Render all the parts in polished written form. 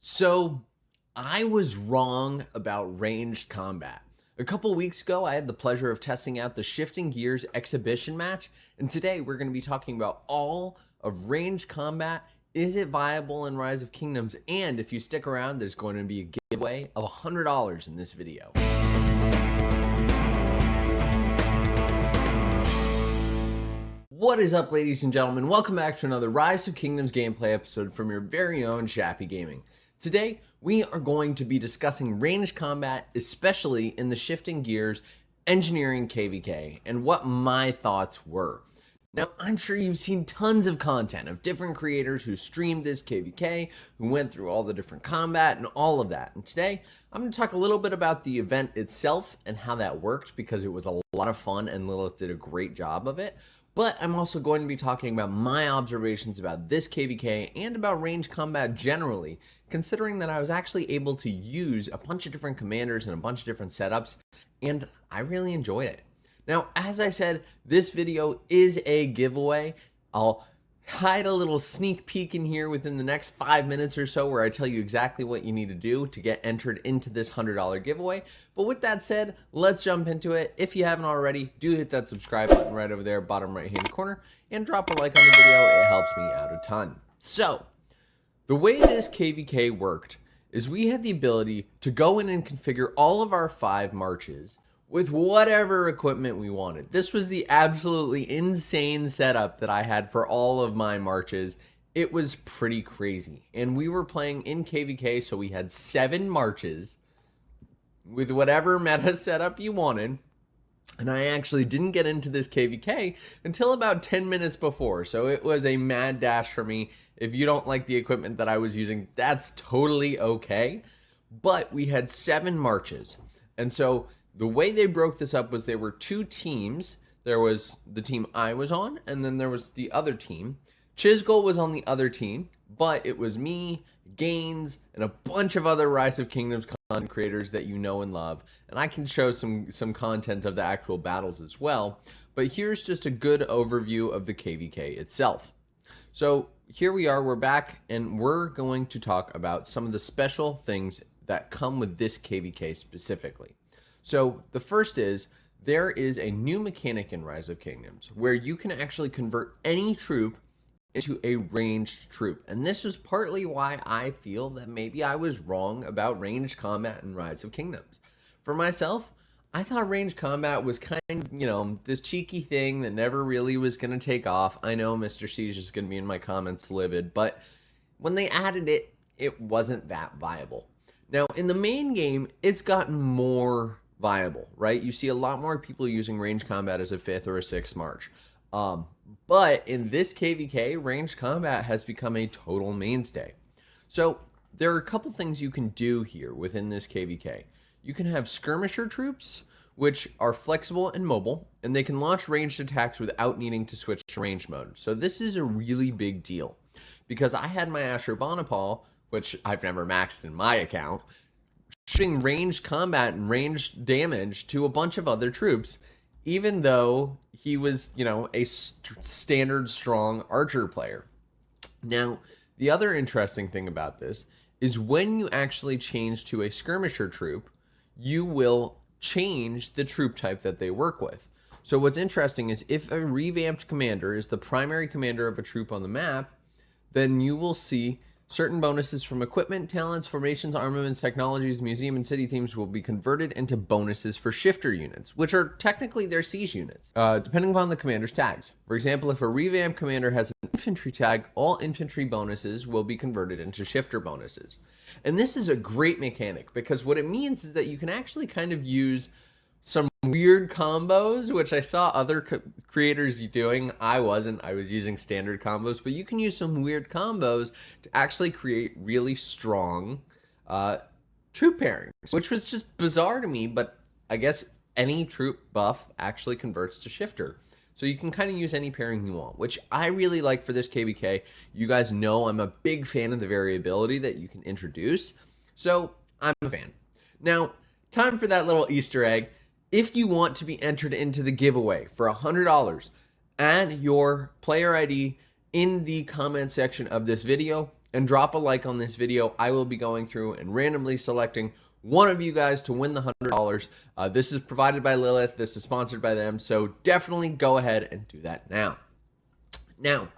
So, I was wrong about ranged combat. A couple weeks ago, I had the pleasure of testing out the Shifting Gears exhibition match, and today we're going to be talking about all of ranged combat. Is it viable in Rise of Kingdoms? And if you stick around, there's going to be a giveaway of $100 in this video. What is up, ladies and gentlemen? Welcome back to another Rise of Kingdoms gameplay episode from your very own Shappy Gaming. Today, we are going to be discussing ranged combat, especially in the Shifting Gears engineering KVK, and what my thoughts were. Now, I'm sure you've seen tons of content of different creators who streamed this KVK, who went through all the different combat and all of that. And today, I'm going to talk a little bit about the event itself and how that worked, because it was a lot of fun and Lilith did a great job of it. But I'm also going to be talking about my observations about this KVK and about ranged combat generally, considering that I was actually able to use a bunch of different commanders and a bunch of different setups, and I really enjoyed it. Now, as I said, this video is a giveaway. I'll hide a little sneak peek in here within the next 5 minutes or so where I tell you exactly what you need to do to get entered into this $100 giveaway. But with that said, let's jump into it. If you haven't already, do hit that subscribe button right over there, bottom right hand corner, and drop a like on the video. It helps me out a ton. So, the way this KVK worked is we had the ability to go in and configure all of our 5 marches with whatever equipment we wanted. This was the absolutely insane setup that I had for all of my marches. It was pretty crazy. And we were playing in KVK, so we had 7 marches with whatever meta setup you wanted. And I actually didn't get into this KVK until about 10 minutes before. So it was a mad dash for me. If you don't like the equipment that I was using, that's totally okay. But we had 7 marches. And so the way they broke this up was there were 2 teams. There was the team I was on, and then there was the other team. Chisgul was on the other team, but it was me, Gaines, and a bunch of other Rise of Kingdoms content creators that you know and love. And I can show some content of the actual battles as well. But here's just a good overview of the KVK itself. So here we are, we're back, and we're going to talk about some of the special things that come with this KVK specifically. So the first is, there is a new mechanic in Rise of Kingdoms where you can actually convert any troop into a ranged troop. And this is partly why I feel that maybe I was wrong about ranged combat in Rise of Kingdoms. For myself, I thought ranged combat was kind of, this cheeky thing that never really was going to take off. I know Mr. Siege is going to be in my comments livid, but when they added it, it wasn't that viable. Now, in the main game, it's gotten more viable, right? You see a lot more people using ranged combat as a 5th or a 6th march. But in this KVK, ranged combat has become a total mainstay. So there are a couple things you can do here within this KVK. You can have skirmisher troops, which are flexible and mobile, and they can launch ranged attacks without needing to switch to range mode. So this is a really big deal, because I had my Ashurbanipal, which I've never maxed in my account, shooting ranged combat and ranged damage to a bunch of other troops, even though he was, a standard strong archer player. Now, the other interesting thing about this is when you actually change to a skirmisher troop, you will change the troop type that they work with. So what's interesting is if a revamped commander is the primary commander of a troop on the map, then you will see certain bonuses from equipment, talents, formations, armaments, technologies, museum, and city themes will be converted into bonuses for shifter units, which are technically their siege units, depending upon the commander's tags. For example, if a revamped commander has an infantry tag, all infantry bonuses will be converted into shifter bonuses. And this is a great mechanic, because what it means is that you can actually kind of use some weird combos, which I saw other creators doing. I wasn't. I was using standard combos, but you can use some weird combos to actually create really strong troop pairings, which was just bizarre to me, but I guess any troop buff actually converts to shifter. So you can kind of use any pairing you want, which I really like for this KVK. You guys know I'm a big fan of the variability that you can introduce, so I'm a fan. Now, time for that little Easter egg. If you want to be entered into the giveaway for $100, add your player ID in the comment section of this video. and drop a like on this video. I will be going through and randomly selecting one of you guys to win the $100. This is provided by Lilith. This is sponsored by them. So definitely go ahead and do that now. Now,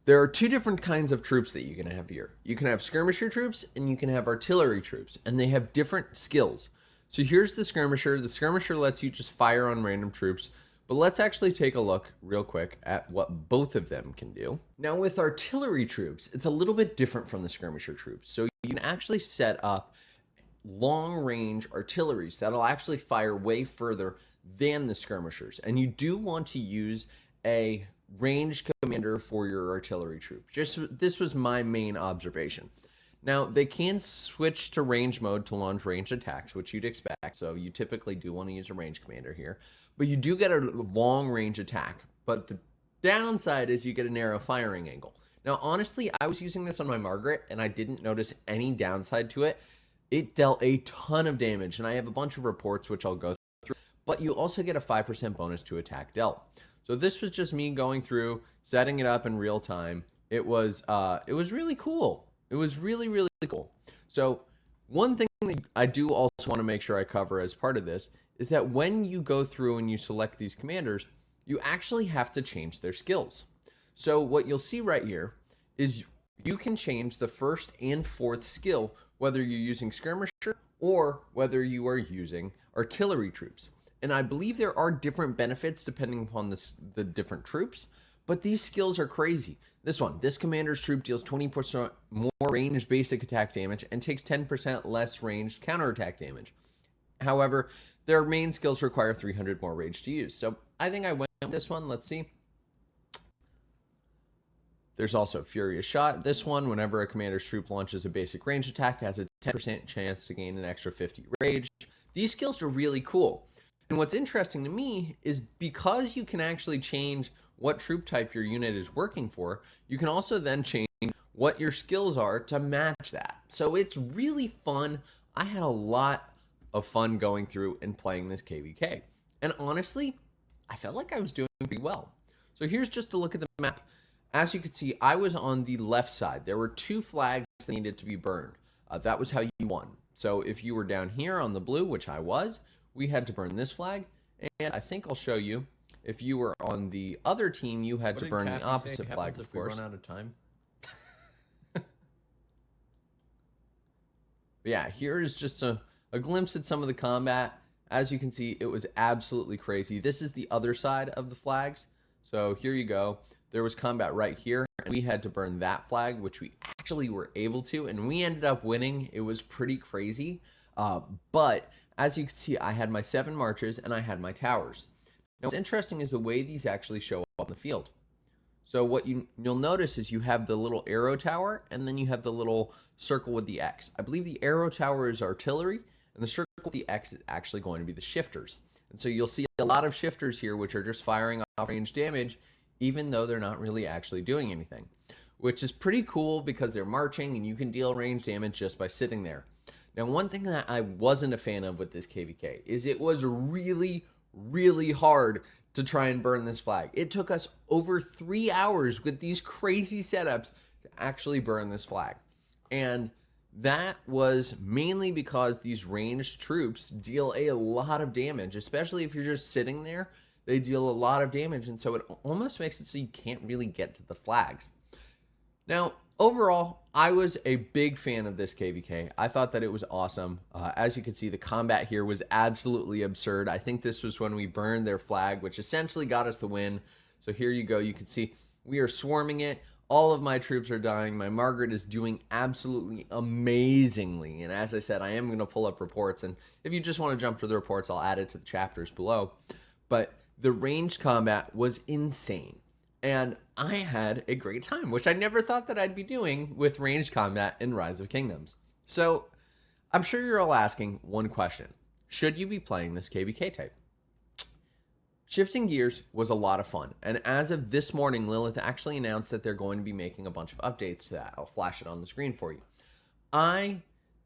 there are two different kinds of troops that you can have here. You can have skirmisher troops and you can have artillery troops, and they have different skills. So here's the skirmisher. The skirmisher lets you just fire on random troops, but let's actually take a look real quick at what both of them can do. Now with artillery troops, it's a little bit different from the skirmisher troops. So you can actually set up long range artilleries that'll actually fire way further than the skirmishers. And you do want to use a range commander for your artillery troop. This was my main observation. Now they can switch to range mode to launch ranged attacks, which you'd expect. So you typically do want to use a range commander here, but you do get a long range attack. But the downside is you get a narrow firing angle. Now, honestly, I was using this on my Margaret and I didn't notice any downside to it. It dealt a ton of damage, and I have a bunch of reports which I'll go through, but you also get a 5% bonus to attack dealt. So this was just me going through, setting it up in real time. It was really cool. It was really, really cool. So one thing that I do also want to make sure I cover as part of this is that when you go through and you select these commanders, you actually have to change their skills. So what you'll see right here is you can change the first and fourth skill, whether you're using skirmisher or whether you are using artillery troops. And I believe there are different benefits depending upon the different troops, but these skills are crazy. This commander's troop deals 20% more ranged basic attack damage and takes 10% less ranged counterattack damage. However, their main skills require 300 more rage to use. So I think I went with this one. Let's see. There's also Furious Shot. This one, whenever a commander's troop launches a basic range attack, has a 10% chance to gain an extra 50 rage. These skills are really cool. And what's interesting to me is because you can actually change what troop type your unit is working for, you can also then change what your skills are to match that. So it's really fun. I had a lot of fun going through and playing this KVK. And honestly, I felt like I was doing pretty well. So here's just a look at the map. As you can see, I was on the left side. There were two flags that needed to be burned. That was how you won. So if you were down here on the blue, which I was, we had to burn this flag. And I think I'll show you. If you were on the other team, you had to burn the opposite flag, of course. Run out of time. Yeah, here is just a glimpse at some of the combat. As you can see, it was absolutely crazy. This is the other side of the flags. So here you go. There was combat right here, and we had to burn that flag, which we actually were able to, and we ended up winning. It was pretty crazy. But as you can see, I had my 7 marches and I had my towers. Now, what's interesting is the way these actually show up in the field. So what you'll notice is you have the little arrow tower, and then you have the little circle with the X. I believe the arrow tower is artillery, and the circle with the X is actually going to be the shifters. And so you'll see a lot of shifters here, which are just firing off range damage, even though they're not really actually doing anything, which is pretty cool because they're marching and you can deal range damage just by sitting there. Now, one thing that I wasn't a fan of with this KVK is it was really hard to try and burn this flag. It took us over 3 hours with these crazy setups to actually burn this flag. And that was mainly because these ranged troops deal a lot of damage, especially if you're just sitting there. They deal a lot of damage, and so it almost makes it so you can't really get to the flags. Now, overall, I was a big fan of this KVK. I thought that it was awesome. As you can see, the combat here was absolutely absurd. I think this was when we burned their flag, which essentially got us the win. So here you go. You can see we are swarming it. All of my troops are dying. My Margaret is doing absolutely amazingly. And as I said, I am going to pull up reports. And if you just want to jump to the reports, I'll add it to the chapters below. But the ranged combat was insane. And I had a great time, which I never thought that I'd be doing with ranged combat in Rise of Kingdoms. So I'm sure you're all asking one question. Should you be playing this KVK type? Shifting gears was a lot of fun, and as of this morning, Lilith actually announced that they're going to be making a bunch of updates to that. I'll flash it on the screen for you. I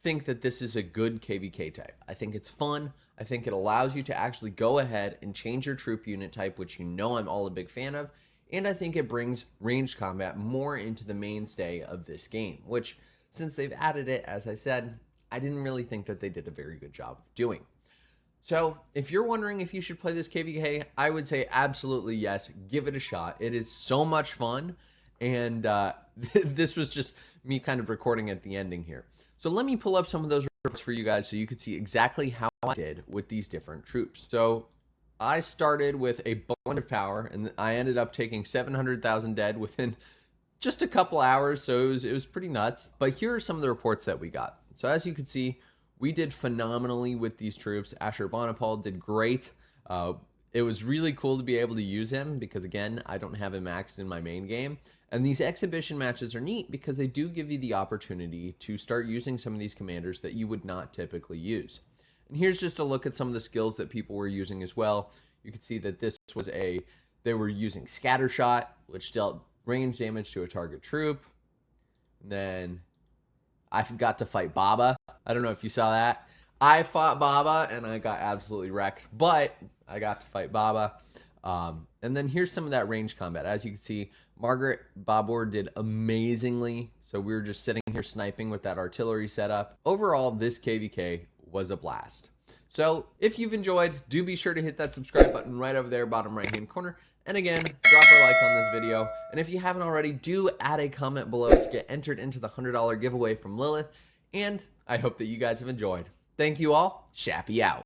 think that this is a good KVK type. I think it's fun. I think it allows you to actually go ahead and change your troop unit type, which you know I'm all a big fan of, and I think it brings ranged combat more into the mainstay of this game, which, since they've added it, as I said, I didn't really think that they did a very good job of doing. So if you're wondering if you should play this KVK, I would say absolutely yes, give it a shot. It is so much fun, and this was just me kind of recording at the ending here. So let me pull up some of those reports for you guys so you could see exactly how I did with these different troops. So I started with a bunch of power, and I ended up taking 700,000 dead within just a couple hours, so it was pretty nuts. But here are some of the reports that we got. So as you can see, we did phenomenally with these troops. Ashurbanipal did great. It was really cool to be able to use him because, again, I don't have him maxed in my main game. And these exhibition matches are neat because they do give you the opportunity to start using some of these commanders that you would not typically use. And here's just a look at some of the skills that people were using as well. You can see that this was they were using scatter shot, which dealt range damage to a target troop. And then I got to fight Baba. I don't know if you saw that. I fought Baba and I got absolutely wrecked, but I got to fight Baba. And then here's some of that range combat. As you can see, Margaret Babur did amazingly. So we were just sitting here sniping with that artillery setup. Overall, this KVK was a blast. So if you've enjoyed, do be sure to hit that subscribe button right over there, bottom right hand corner. And again, drop a like on this video. And if you haven't already, do add a comment below to get entered into the $100 giveaway from Lilith. And I hope that you guys have enjoyed. Thank you all. Shappy out.